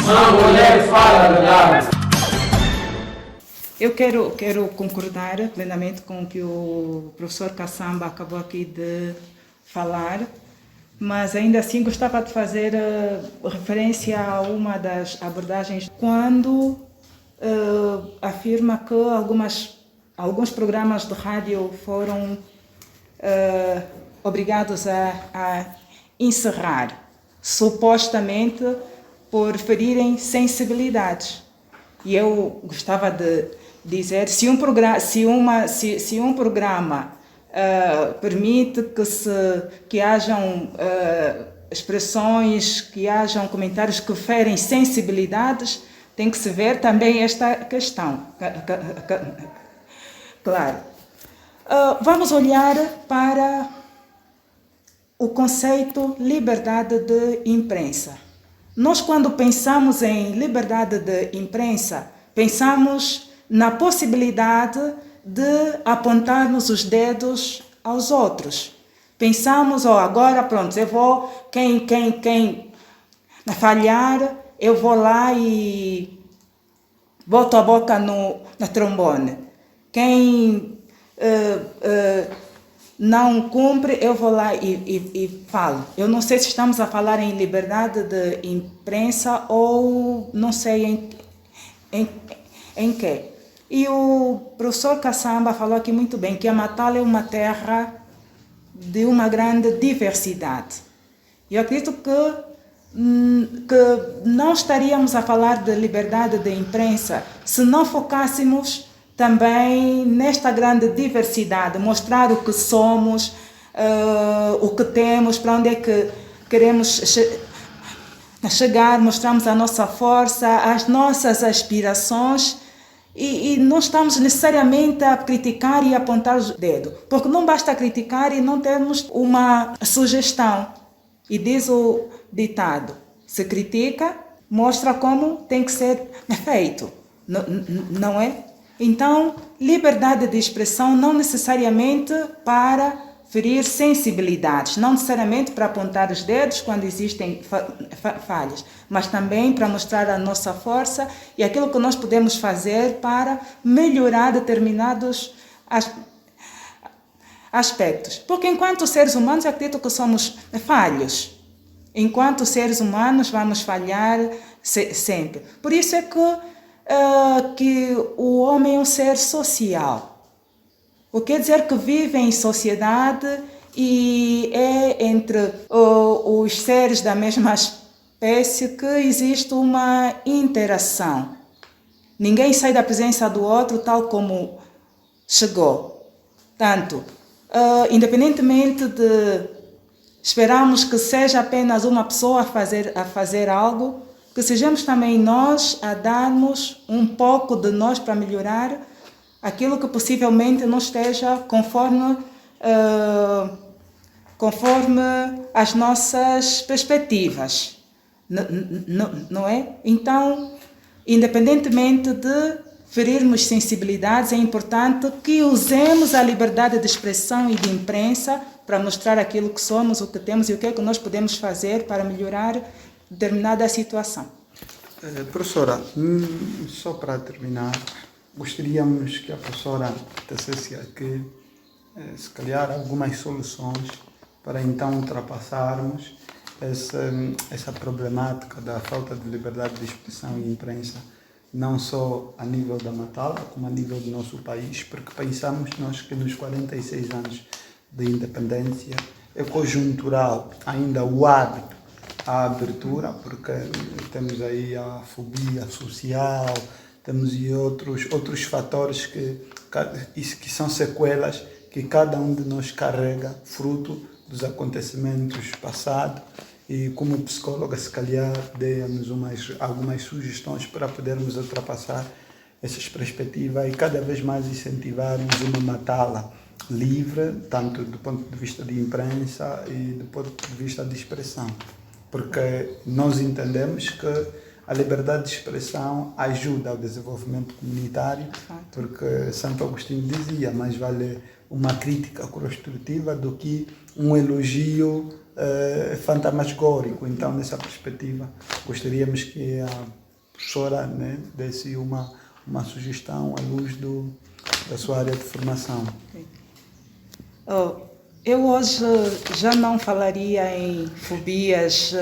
Uma mulher fala a verdade. Eu quero concordar plenamente com o que o professor Kassamba acabou aqui de falar, mas ainda assim gostava de fazer referência a uma das abordagens quando afirma que alguns programas de rádio foram obrigados a encerrar, supostamente por ferirem sensibilidades. E eu gostava de dizer, se um programa permite que hajam expressões, que hajam comentários que ferem sensibilidades, tem que se ver também esta questão. Claro. Vamos olhar para o conceito liberdade de imprensa. Nós, quando pensamos em liberdade de imprensa, pensamos na possibilidade de apontarmos os dedos aos outros. Pensamos, agora pronto, eu vou, quem falhar, eu vou lá e boto a boca na trombone. Quem não cumpre, eu vou lá e falo. Eu não sei se estamos a falar em liberdade de imprensa ou não sei em que. E o professor Kassamba falou aqui muito bem que a Matala é uma terra de uma grande diversidade. Eu acredito que não estaríamos a falar de liberdade de imprensa se não focássemos também nesta grande diversidade, mostrar o que somos, o que temos, para onde é que queremos chegar, mostramos a nossa força, as nossas aspirações e não estamos necessariamente a criticar e apontar o dedo, porque não basta criticar e não termos uma sugestão. E diz o ditado, se critica, mostra como tem que ser feito, não é? Então, liberdade de expressão não necessariamente para ferir sensibilidades, não necessariamente para apontar os dedos quando existem falhas, mas também para mostrar a nossa força e aquilo que nós podemos fazer para melhorar determinados aspectos. Porque enquanto seres humanos, eu acredito que somos falhos. Enquanto seres humanos, vamos falhar sempre. Por isso é que o homem é um ser social. O que quer dizer que vive em sociedade e é entre os seres da mesma espécie que existe uma interação. Ninguém sai da presença do outro tal como chegou. Tanto, independentemente de esperarmos que seja apenas uma pessoa a fazer algo, que sejamos também nós a darmos um pouco de nós para melhorar aquilo que possivelmente não esteja conforme as nossas perspectivas, não é? Então, independentemente de ferirmos sensibilidades, é importante que usemos a liberdade de expressão e de imprensa para mostrar aquilo que somos, o que temos e o que é que nós podemos fazer para melhorar determinada situação. Professora, só para terminar, gostaríamos que a professora tecesse aqui, se calhar, algumas soluções para então ultrapassarmos essa problemática da falta de liberdade de expressão e imprensa, não só a nível da Matala, como a nível do nosso país, porque pensamos nós que nos 46 anos de independência é conjuntural ainda o hábito à abertura, porque temos aí a fobia social, temos aí outros fatores que são sequelas que cada um de nós carrega, fruto dos acontecimentos passados, e como psicóloga, se calhar, dê-nos algumas sugestões para podermos ultrapassar essas perspectivas e cada vez mais incentivarmos uma Matala livre, tanto do ponto de vista de imprensa e do ponto de vista de expressão. Porque nós entendemos que a liberdade de expressão ajuda ao desenvolvimento comunitário, porque Santo Agostinho dizia, mais vale uma crítica construtiva do que um elogio fantasmagórico. Então, nessa perspectiva, gostaríamos que a professora, né, desse uma sugestão à luz da sua área de formação. Eu hoje já não falaria em fobias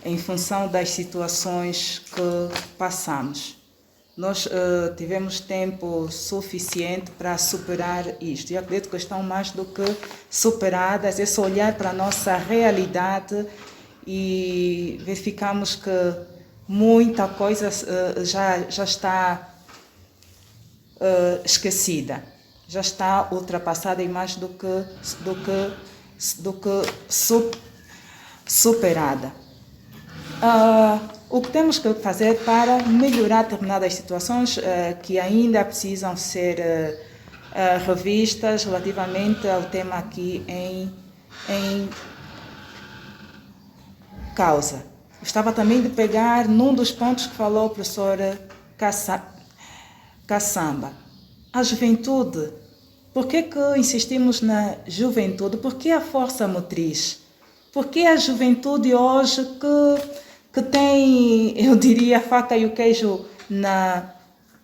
em função das situações que passamos. Nós tivemos tempo suficiente para superar isto. E acredito que estão mais do que superadas. É só olhar para a nossa realidade e verificamos que muita coisa já está esquecida, já está ultrapassada e mais do que superada. O que temos que fazer para melhorar determinadas situações que ainda precisam ser revistas relativamente ao tema aqui em causa. Gostava também de pegar num dos pontos que falou o professor Caçamba. A juventude. Por que insistimos na juventude? Por que a força motriz? Por que a juventude hoje que tem, eu diria, a faca e o queijo na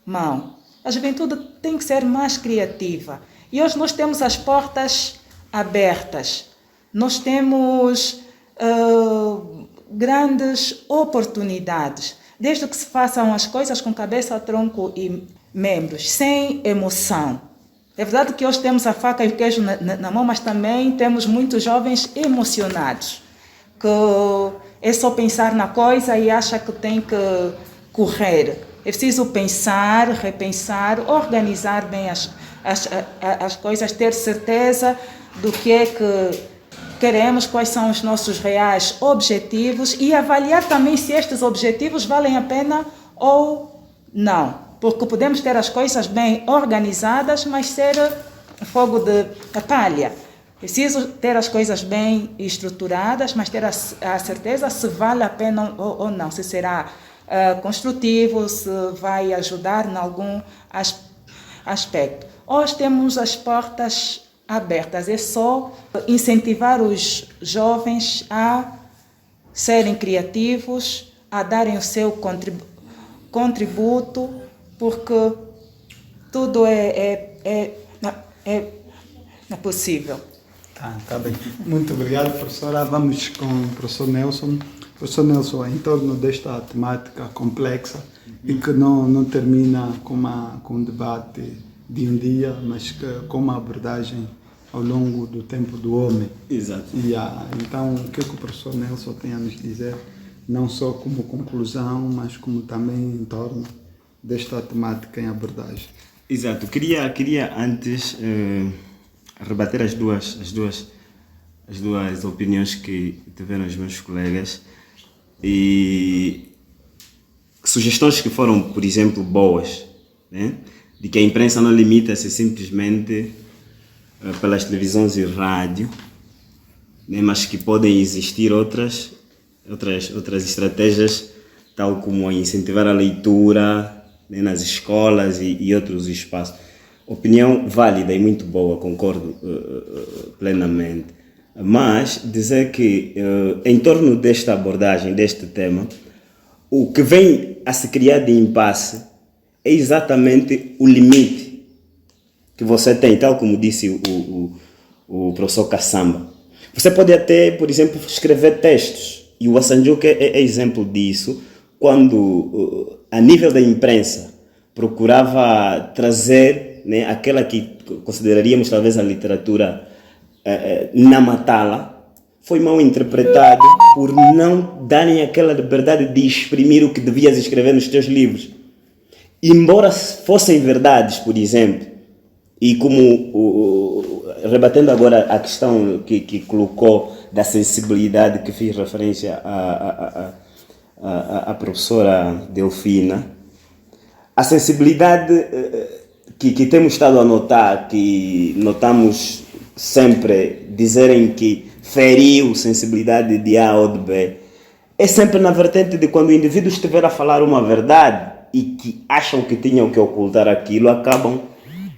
mão? A juventude tem que ser mais criativa. E hoje nós temos as portas abertas. Nós temos grandes oportunidades, desde que se façam as coisas com cabeça, tronco e membros, sem emoção. É verdade que hoje temos a faca e o queijo na mão, mas também temos muitos jovens emocionados, que é só pensar na coisa e acha que tem que correr. É preciso pensar, repensar, organizar bem as coisas, ter certeza do que é que queremos, quais são os nossos reais objetivos e avaliar também se estes objetivos valem a pena ou não. Porque podemos ter as coisas bem organizadas, mas ser fogo de palha. Preciso ter as coisas bem estruturadas, mas ter a certeza se vale a pena ou não, se será construtivo, se vai ajudar em algum aspecto. Hoje temos as portas abertas, é só incentivar os jovens a serem criativos, a darem o seu contributo, porque tudo é possível. Tá bem. Muito obrigado, professora. Vamos com o professor Nelson. Professor Nelson, em torno desta temática complexa e que não termina com um debate de um dia, mas com uma abordagem ao longo do tempo do homem. Exato. Então, o que o professor Nelson tem a nos dizer, não só como conclusão, mas como também em torno desta temática em abordagem? Exato. Queria antes rebater as duas opiniões que tiveram os meus colegas e sugestões que foram, por exemplo, boas, né? De que a imprensa não limita-se simplesmente pelas televisões e rádio, né? Mas que podem existir outras estratégias, tal como incentivar a leitura, né, nas escolas e outros espaços. Opinião válida e muito boa, concordo plenamente. Mas dizer que em torno desta abordagem, deste tema, o que vem a se criar de impasse é exatamente o limite que você tem, tal como disse o professor Caçamba. Você pode até, por exemplo, escrever textos, e o Assanjuka é exemplo disso, quando a nível da imprensa procurava trazer, né, aquela que consideraríamos talvez a literatura na matala, foi mal interpretado por não darem aquela liberdade de exprimir o que devias escrever nos teus livros. Embora fossem verdades, por exemplo, e como rebatendo agora a questão que colocou da sensibilidade que fiz referência à professora Delfina, a sensibilidade que temos estado a notar, que notamos sempre dizerem que feriu sensibilidade de A ou de B, é sempre na vertente de quando o indivíduo estiver a falar uma verdade e que acham que tinham que ocultar aquilo, acabam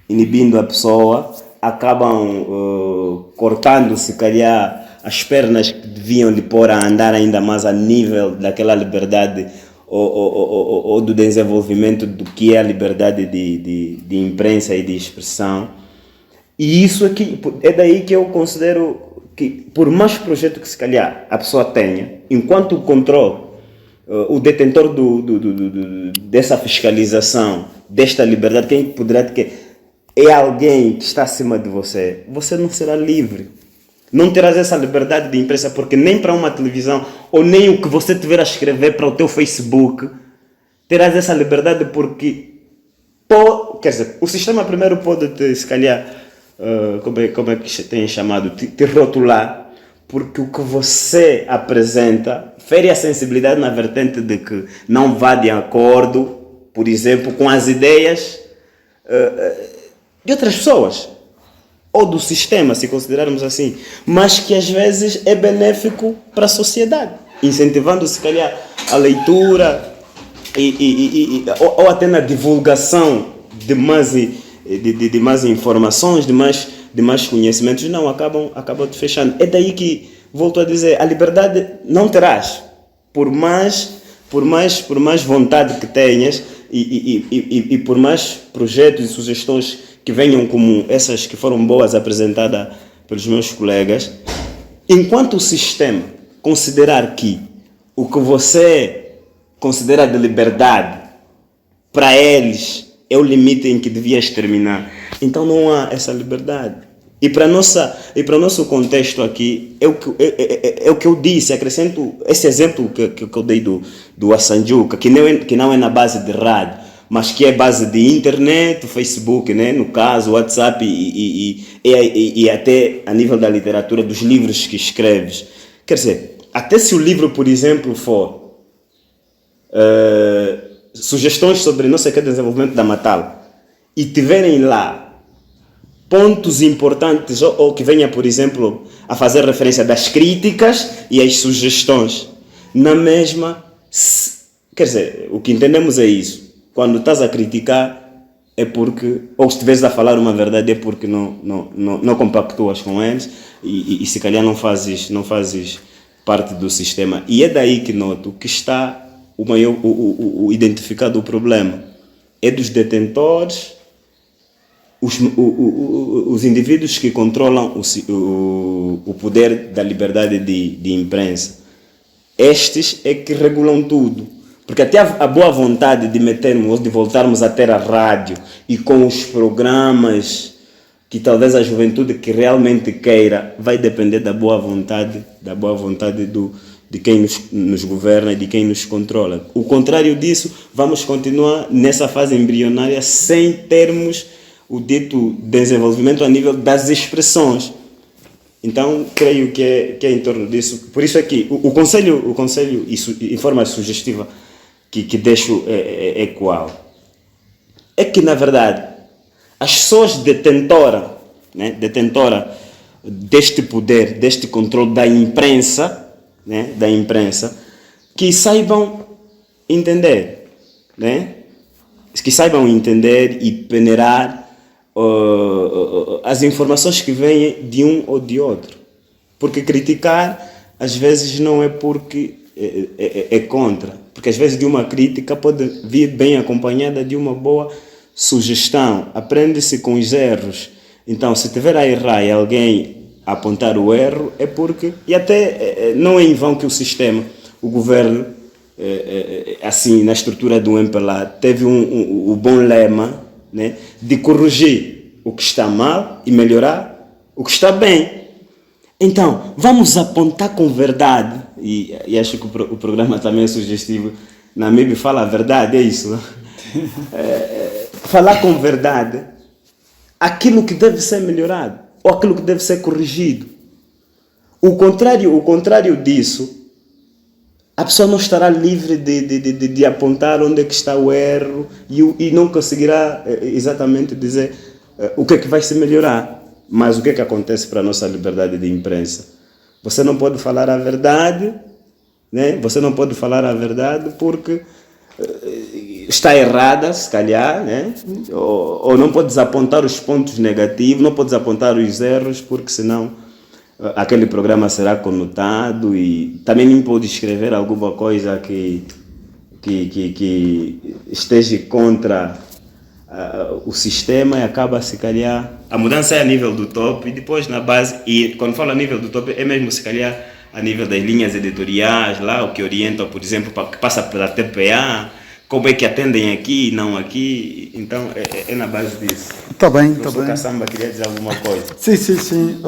inibindo a pessoa, acabam cortando, se calhar, as pernas que deviam lhe pôr a andar ainda mais a nível daquela liberdade ou do desenvolvimento do que é a liberdade de imprensa e de expressão. E isso aqui, é daí que eu considero que, por mais projeto que se calhar a pessoa tenha, enquanto o controle, o detentor dessa fiscalização, desta liberdade, quem poderá ter é alguém que está acima de você, você não será livre. Não terás essa liberdade de imprensa, porque nem para uma televisão, ou nem o que você tiver a escrever para o teu Facebook, terás essa liberdade porque, quer dizer, o sistema primeiro pode te, se calhar, como é que tem chamado, te rotular, porque o que você apresenta fere a sensibilidade na vertente de que não vá de acordo, por exemplo, com as ideias de outras pessoas, ou do sistema, se considerarmos assim, mas que às vezes é benéfico para a sociedade, incentivando se calhar a leitura ou até na divulgação de mais informações, de mais conhecimentos. Não, acabam te fechando. É daí que, volto a dizer, a liberdade não terás, por mais vontade que tenhas e por mais projetos e sugestões que venham como essas que foram boas apresentadas pelos meus colegas, enquanto o sistema considerar que o que você considera de liberdade para eles é o limite em que devias terminar, então não há essa liberdade. E para o nosso contexto aqui, é o que eu disse, acrescento esse exemplo que eu dei do Assanjuca, que não é na base de rádio, mas que é base de internet, Facebook, né? No caso, WhatsApp e até a nível da literatura, dos livros que escreves. Quer dizer, até se o livro, por exemplo, for sugestões sobre não sei o que desenvolvimento da Matala, e tiverem lá pontos importantes, ou que venha, por exemplo, a fazer referência das críticas e as sugestões, na mesma, quer dizer, o que entendemos é isso. Quando estás a criticar é porque, ou se estiveres a falar uma verdade, é porque não compactuas com eles e se calhar não fazes parte do sistema. E é daí que noto que está o identificado o problema. É dos detentores, os indivíduos que controlam o poder da liberdade de imprensa. Estes é que regulam tudo. Porque até a boa vontade de metermos, de voltarmos a ter a rádio e com os programas que talvez a juventude que realmente queira, vai depender da boa vontade de quem nos governa e de quem nos controla. O contrário disso, vamos continuar nessa fase embrionária sem termos o dito desenvolvimento a nível das expressões. Então, creio que é em torno disso. Por isso é que o Conselho, em forma sugestiva, que deixo qual? É que, na verdade, as pessoas detentora deste poder, deste controle da imprensa, que saibam entender, que saibam entender e peneirar as informações que vêm de um ou de outro. Porque criticar, às vezes, não é porque é contra. Porque às vezes de uma crítica pode vir bem acompanhada de uma boa sugestão. Aprende-se com os erros. Então, se tiver a errar e alguém apontar o erro, é porque... E até não é em vão que o sistema, o governo, assim, na estrutura do MPLA, teve o bom lema, né, de corrigir o que está mal e melhorar o que está bem. Então, vamos apontar com verdade, e acho que o programa também é sugestivo, na MIB fala a verdade, é isso. Falar com verdade aquilo que deve ser melhorado, ou aquilo que deve ser corrigido. O contrário disso, a pessoa não estará livre de apontar onde é que está o erro e não conseguirá exatamente dizer o que é que vai se melhorar. Mas o que é que acontece para a nossa liberdade de imprensa? Você não pode falar a verdade, né? Você não pode falar a verdade porque está errada, se calhar, né? Ou não podes apontar os pontos negativos, não podes apontar os erros, porque senão aquele programa será conotado e também nem pode escrever alguma coisa que esteja contra o sistema e acaba se calhar. A mudança é a nível do top e depois na base, e quando falo a nível do top é mesmo se calhar a nível das linhas editoriais, lá o que orientam, por exemplo, que passa pela TPA, como é que atendem aqui e não aqui, então é na base disso. Está bem, O está bem. Caçamba queria dizer alguma coisa. Sim.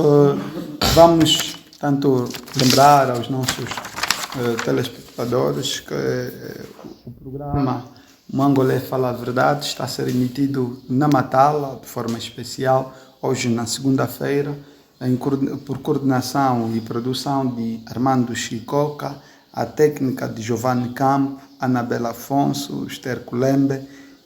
Vamos tanto lembrar aos nossos telespectadores que o programa Mangolé Fala a Verdade está a ser emitido na Matala, de forma especial, hoje na segunda-feira, por coordenação e produção de Armando Chicoca, a técnica de Giovanni Campo, Anabela Afonso, Esther Kulembe,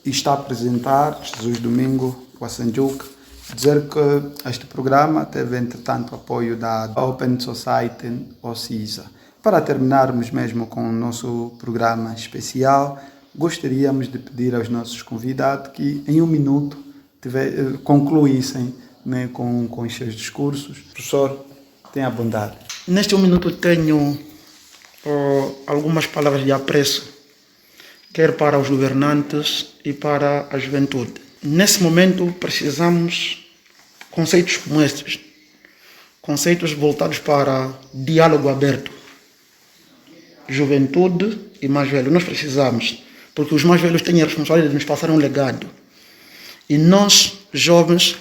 e está a apresentar Jesus Domingo Wassanjuca. Dizer que este programa teve, entretanto, apoio da Open Society OCISA. Para terminarmos mesmo com o nosso programa especial, gostaríamos de pedir aos nossos convidados que, em 1 minuto, concluíssem, né, com os seus discursos. Professor, tenha bondade. Neste 1 minuto tenho algumas palavras de apreço, quer para os governantes e para a juventude. Nesse momento precisamos conceitos como estes, conceitos voltados para diálogo aberto. Juventude e mais velhos, nós precisamos, porque os mais velhos têm a responsabilidade de nos passar um legado. E nós, jovens,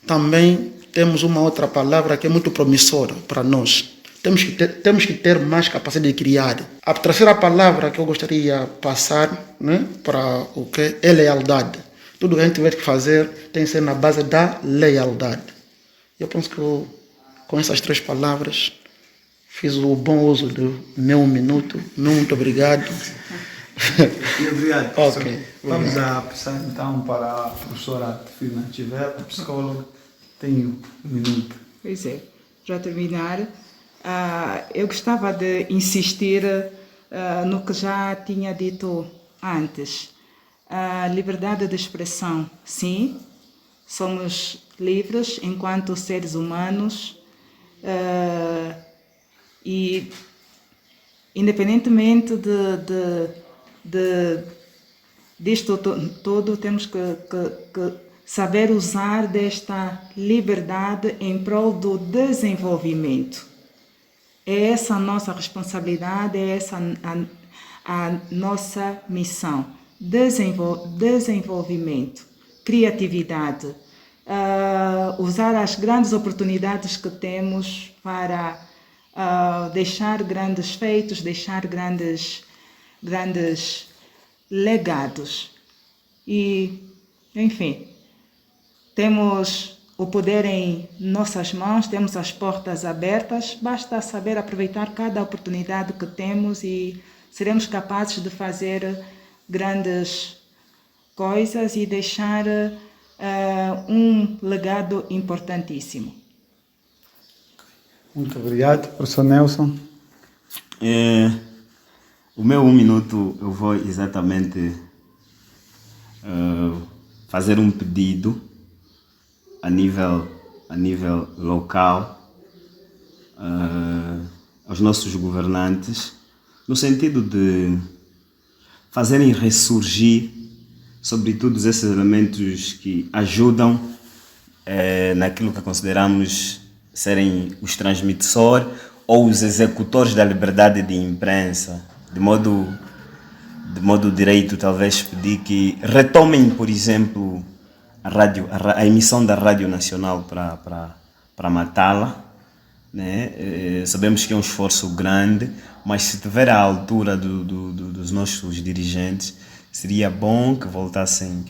também temos uma outra palavra que é muito promissora para nós. Temos que ter mais capacidade de criar. A terceira palavra que eu gostaria de passar, né, para o que é lealdade. Tudo que a gente tiver que fazer tem que ser na base da lealdade. Eu penso que com essas 3 palavras fiz o bom uso do meu 1 minuto. Muito obrigado. Obrigado, professor. Ok. Vamos a passar então para a professora Tefina Tivela, psicóloga. Tenho 1 minuto. Pois é, para terminar, eu gostava de insistir no que já tinha dito antes. A liberdade de expressão, sim, somos livres enquanto seres humanos e independentemente disto todo, temos que saber usar desta liberdade em prol do desenvolvimento. É essa a nossa responsabilidade, é essa a nossa missão. Desenvolvimento, criatividade, usar as grandes oportunidades que temos para deixar grandes feitos, deixar grandes legados. E, enfim, temos o poder em nossas mãos, temos as portas abertas, basta saber aproveitar cada oportunidade que temos e seremos capazes de fazer grandes coisas e deixar um legado importantíssimo. Muito obrigado, professor Nelson. O meu 1 minuto eu vou exatamente fazer um pedido a nível local aos nossos governantes, no sentido de fazerem ressurgir sobretudo esses elementos que ajudam naquilo que consideramos serem os transmissores ou os executores da liberdade de imprensa, de modo direito, talvez pedir que retomem, por exemplo, a emissão da Rádio Nacional para Matala, né? Sabemos que é um esforço grande, mas se estiver à altura dos nossos dirigentes, seria bom que voltassem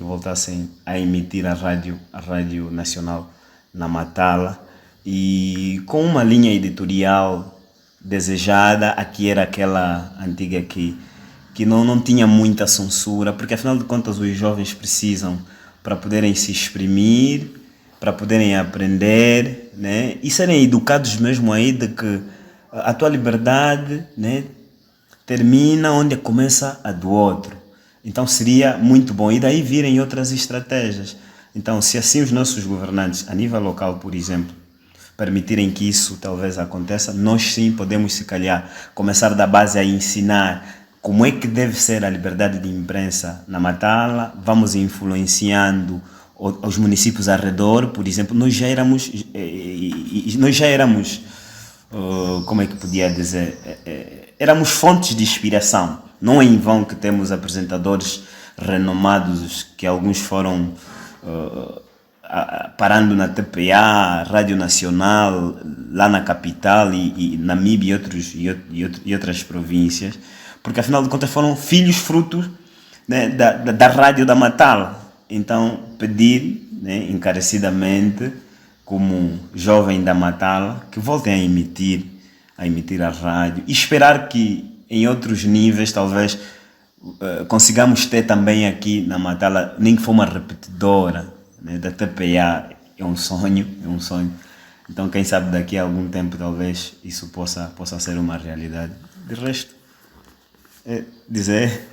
a emitir a Rádio Nacional na Matala, e com uma linha editorial desejada, aqui era aquela antiga que não tinha muita censura, porque afinal de contas os jovens precisam para poderem se exprimir, para poderem aprender, né? E serem educados mesmo aí de que a tua liberdade, né, termina onde começa a do outro. Então seria muito bom, e daí virem outras estratégias. Então, se assim os nossos governantes, a nível local, por exemplo, permitirem que isso talvez aconteça, nós sim podemos, se calhar, começar da base a ensinar como é que deve ser a liberdade de imprensa na Matala. Vamos influenciando os municípios ao redor. Por exemplo, nós já éramos como é que podia dizer, éramos fontes de inspiração. Não é em vão que temos apresentadores renomados, que alguns foram parando na TPA, Rádio Nacional, lá na capital, e Namíbia e outras províncias, porque afinal de contas foram filhos frutos, né, da rádio da Matala. Então, pedir, né, encarecidamente, como jovem da Matala, que voltem a emitir a rádio, e esperar que em outros níveis talvez consigamos ter também aqui na Matala, nem que for uma repetidora, né, da TPA. É um sonho. Então, quem sabe daqui a algum tempo talvez isso possa ser uma realidade. De resto, dizer,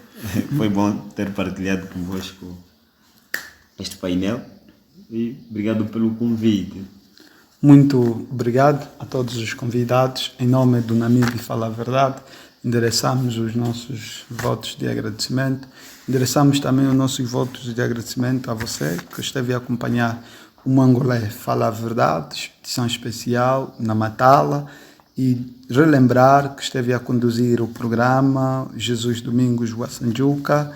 foi bom ter partilhado convosco este painel, e obrigado pelo convite. Muito obrigado a todos os convidados. Em nome do Namíbia Fala a Verdade, endereçamos os nossos votos de agradecimento. Endereçamos também os nossos votos de agradecimento a você que esteve a acompanhar o Mangolé Fala a Verdade, edição especial na Matala, e relembrar que esteve a conduzir o programa Jesus Domingos Wassanjuca,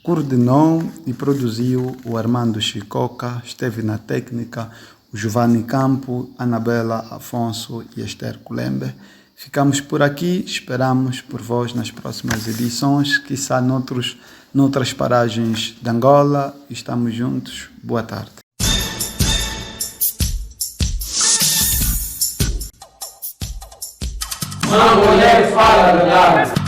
coordenou e produziu o Armando Chicoca, esteve na técnica o Giovanni Campo, Anabela Afonso e Esther Kulembe. Ficamos por aqui, esperamos por vós nas próximas edições, quiçá noutras paragens de Angola. Estamos juntos. Boa tarde. Mangolé Fala a Verdade.